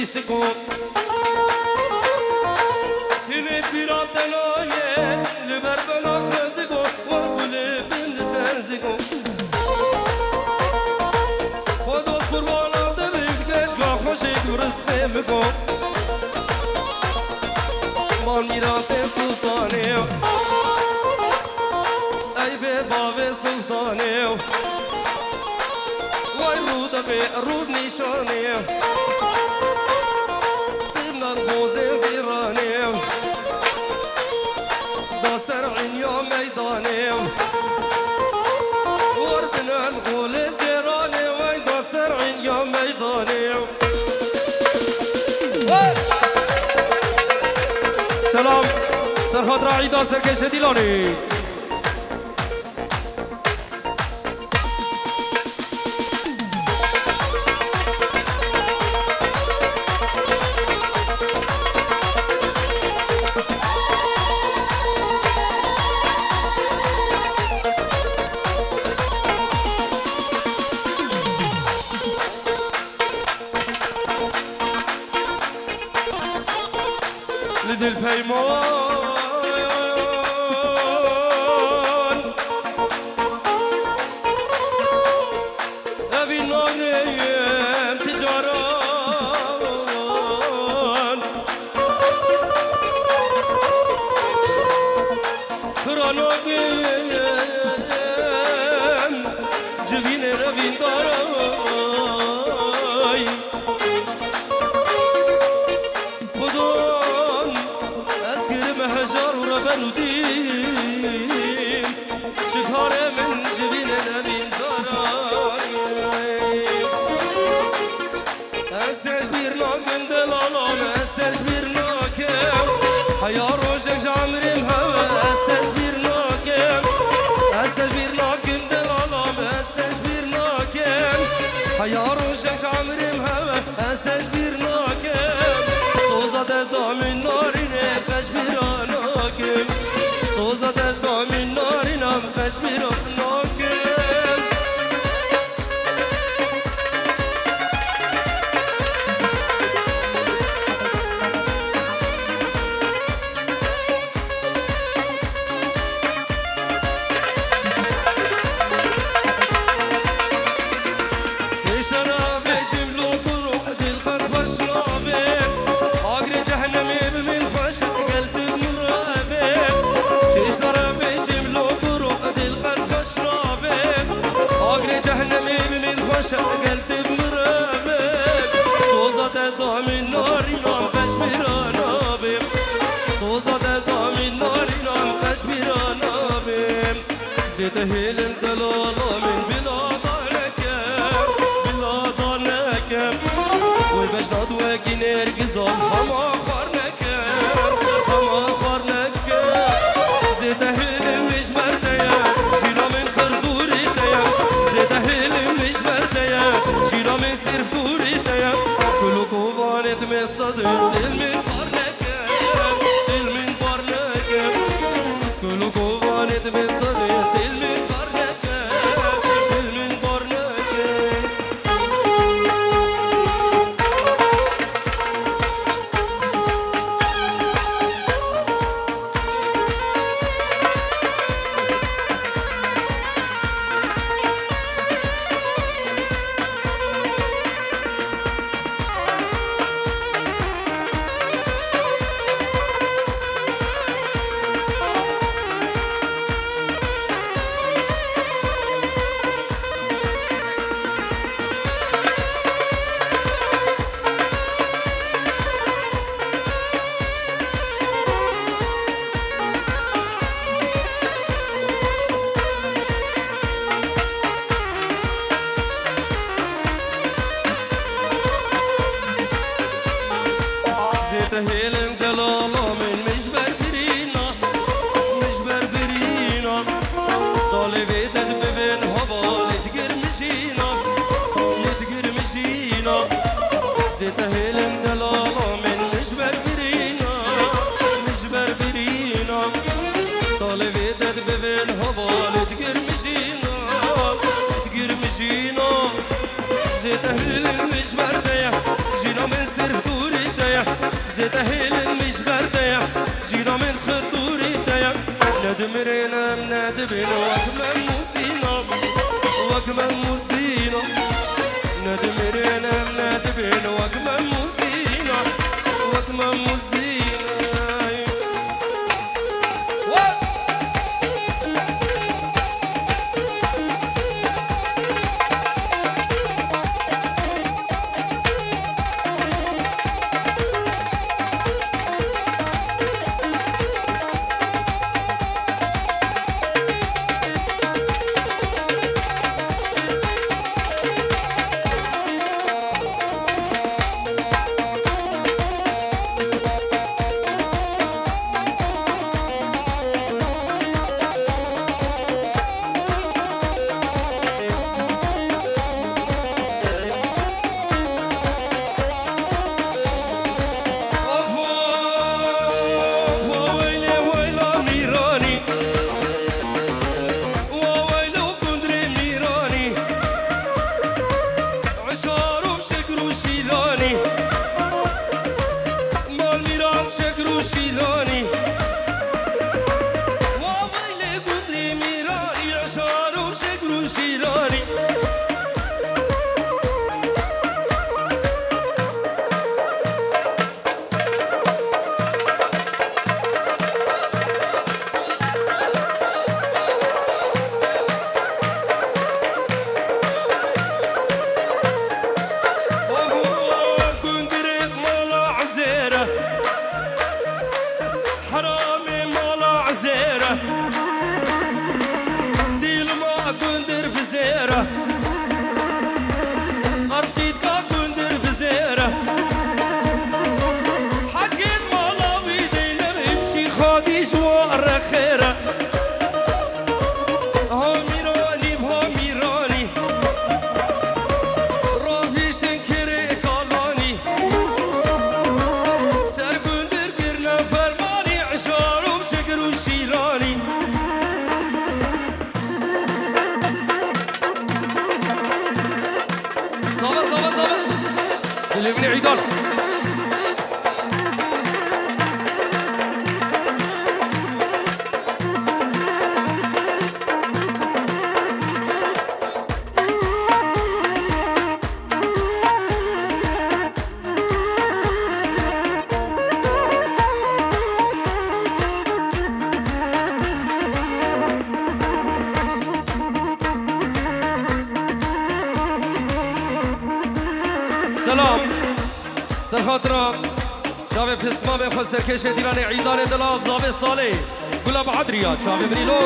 سكو هنيت براتناية لبربنا خزقو وازقل بن سنزقو خدوز قربانا دبك دشقا خوشك ورزقي بكو مال ميرات سلطاني أي بباب سلطاني والرود رود نشاني طبنا الغوز فيراني دا سرعين يا ميداني وردنا الغول زيراني وين دا سرعين يا ميداني سلام سرخات راعي دا سركش ديلاني لد الفيمون أبي الناغيم تجاران كراناغيم جبين رفين داراي هجار وربن ودين شكار من جبين الأمين داراي استجبير لكن دلالام استجبير لكن حيا روشك جامرم هوا استجبير لكن دلالام استجبير لكن حيا روشك جامرم هوا استجبير لكن صوزة دامن نارينه قشبيراناكم صوزة دامن نارينه قشبيراناكم قلت بمرابب صوزة دامن ناري نام قشبيرانا بيم صوزة دامن ناري نام قشبيرانا بيم زيت هيلم دلالا من بلادانكم وبجناد وكي نرقزام خما خارنكم زيت هيلم مش برديا جينا من خردوري ديا زيت هيلم مش برديا جينا من سيرف دوري ديا كلو كوفانت من صدر دل من خارنكم كلو كوفانت من صدر دل من هيلم دلالا من مش بربرينا طالي بيدد ببين هبال يتقر مشينا زيت هيلم دلالا من مش بربرينا طالي بيدد ببين هبال يتقر مشينا زيت هيلم مش برديا جينا من سرف زيت هيل مش بردية جيرة من خطورتيا ندمرنا ندبنا وكمان موسينا وكمان موسينا ندمرنا ندبنا وكمان موسينا وكمان موسينا شيلاني وويلي قدري ميراني عشان وشكر شيلاني حرامي مالا عزيرة ديل ما كندر بزيرة قرطيت كا كندر بزيرة حاجين مالا بيدينا بمشي خادي جوار خيرة هاميراني بهاميراني رافيش تنكري كالاني سر كندر كرنا فرماني عشارهم شكر وشيراني صبا اللي ابن عيدان سلام سر خاطرم شاوه پسما به خود سرکش دیران عیدان دلا زاوه ساله گلا بعدریا شاوه بریلو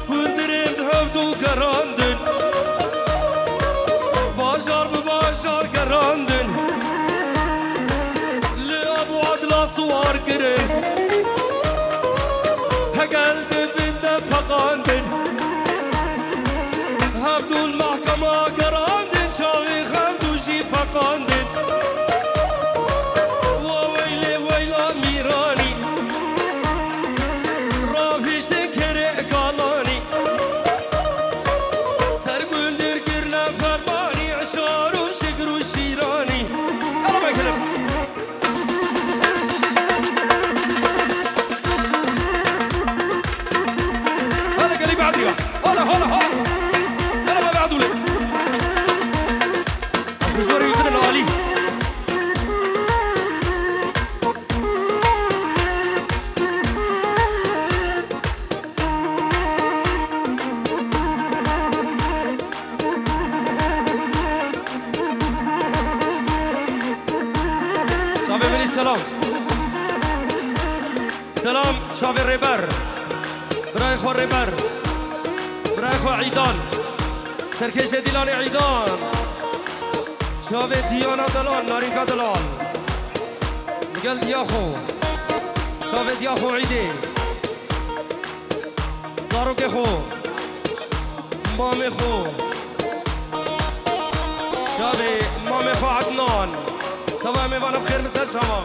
بندرم هفدو گراندن باشار به باشار گراندن لابو عدلا سوار کرن تقلد بنده فقاندن هبدو المحكمة قراندن شاوي خمدو جي فقاندن وويلي ويلا ميراني رافيش تنكري قالاني سرقندر قرنا فرماني عشار وشكر وشيراني يلا ما يكلم هلا انا ما بعدوا لي مشواري يمكن العالي شافي مني سلام سلام شافي ريبر براي خو ريبر براي خو عيدان سرکش دیلان عیدان شاوه دیانا دلال ناریکا دلال میگل دیاخو شاوه دیاخو عیده زاروک خو مام خو شاوه مام خو عدنان تمام میوانم خیر مثل شما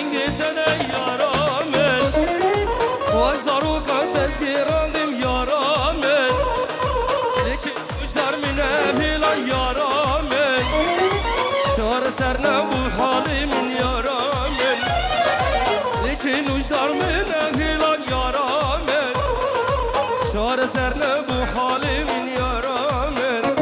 سنگی تنه یارامن وای زاروکان تزگیراندیم یارامن لیچی مجدر منه بیلان یارامن شار سر نبو حالی من یارامن لیچی مجدر منه بیلان یارامن شار سر نبو حالی من یارامن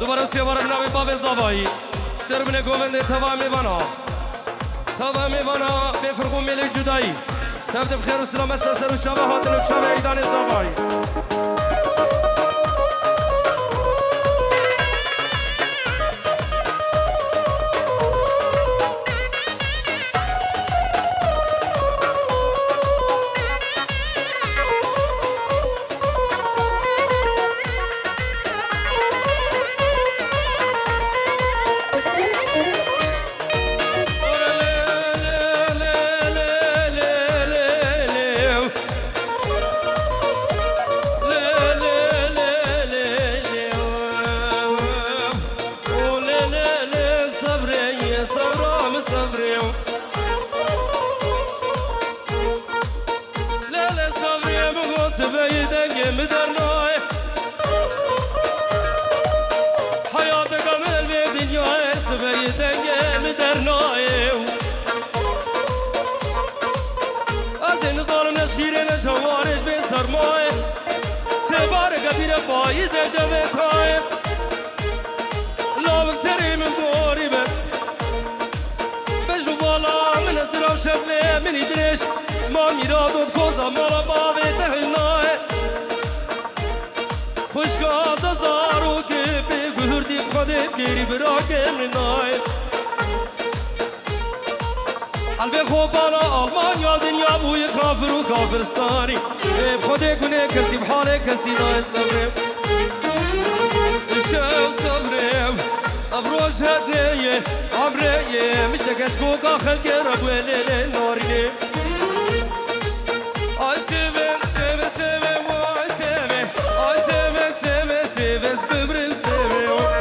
دوباره سیوار بنام باب زوایی سر بنه گوونده توا میوانا بفرقو میل جدایی تبدیم خیر و سلامت سر و چاوه هاتن و چاوه ایدان زوایی پاییز جمع تایم لاوک سری من دوری بر بجو بالا من اسرام شبله منی درش ما میرادود کوزا مالا باوی دهل نای خوشگاه دزارو که بگهر دیب خودت گیری برا کمر نای قلب خوب بالا آلمانیا دنیا بوی کافر و کافرستانی خودی کنه کسی بحال کسی نای صبرم شو صبرم ابروش هدیه عمریه مشتاقش گوکا خلق ربوله نارینه آی سیوه سیوه سیوه وای سیوه آی سیوه سیوه سیوه ببرم سیوه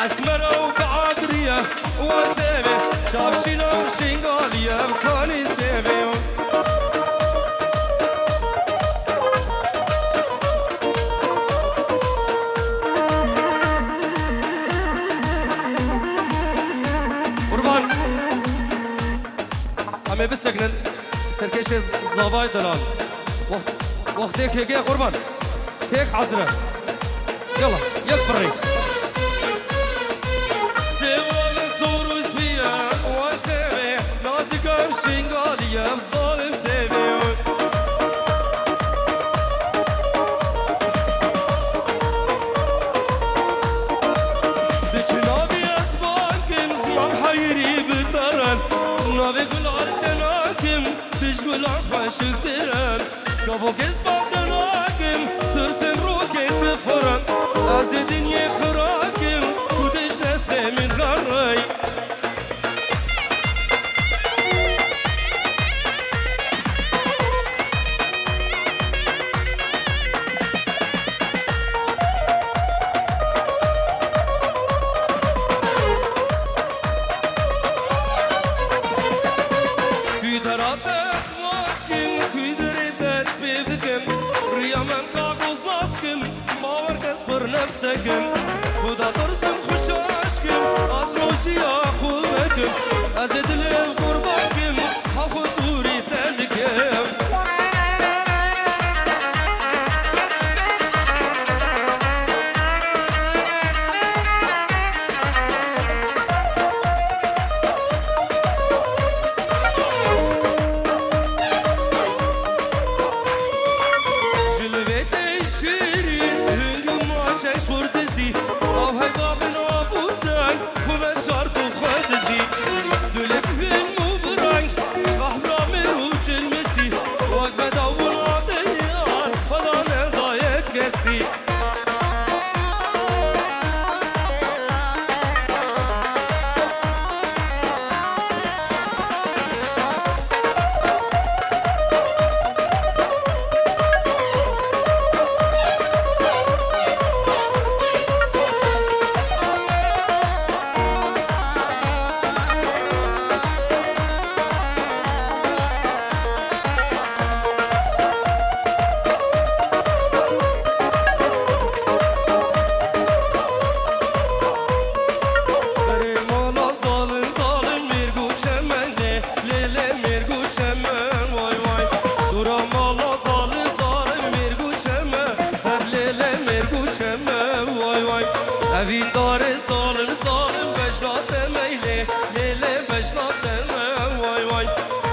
اسمرا و بعادرية وسيبه جابشينا وشينغالية بكاني سيبه قربان همه بسکنن سرکش زاوای دلال وقت هيك قربان هيك عزرة يلا يكفري نازكم شنغالية بظالم سيبيون بچنابي أسبانكم زمان حيري بطرن نابي قل عالتناكم بجقل عن خاشق درن كافو كسبان تناكم ترسن روكين بفرن از دنيا خراكم كودج نسي من غري دست واجکم توی دری دست ببکم ریامم کاغوز ماسکم باور کس پر نفسکم خدا ترسم خوشاشکم از روشی خوبکم از دلم قرباکم ها خود دوری تندکم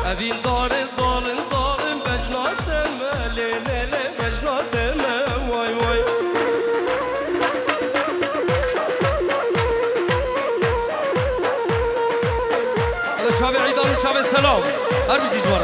Evin dare zalim zalim becnat deme le le le becnat deme vay vay Hele şavi İdan şavi selam her bir şey var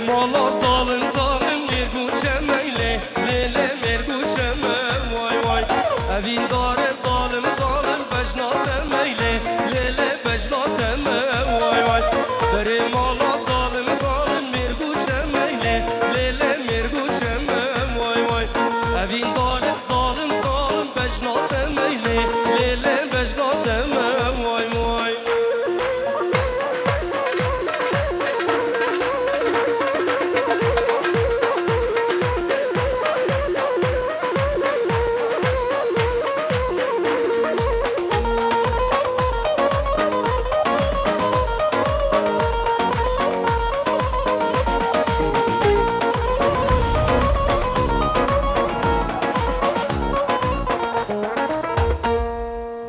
Mola zalim zalim merguçeme le le le merguçeme vay vay Evin dare zalim zalim becnat deme le le le becnat deme vay vay Bere mola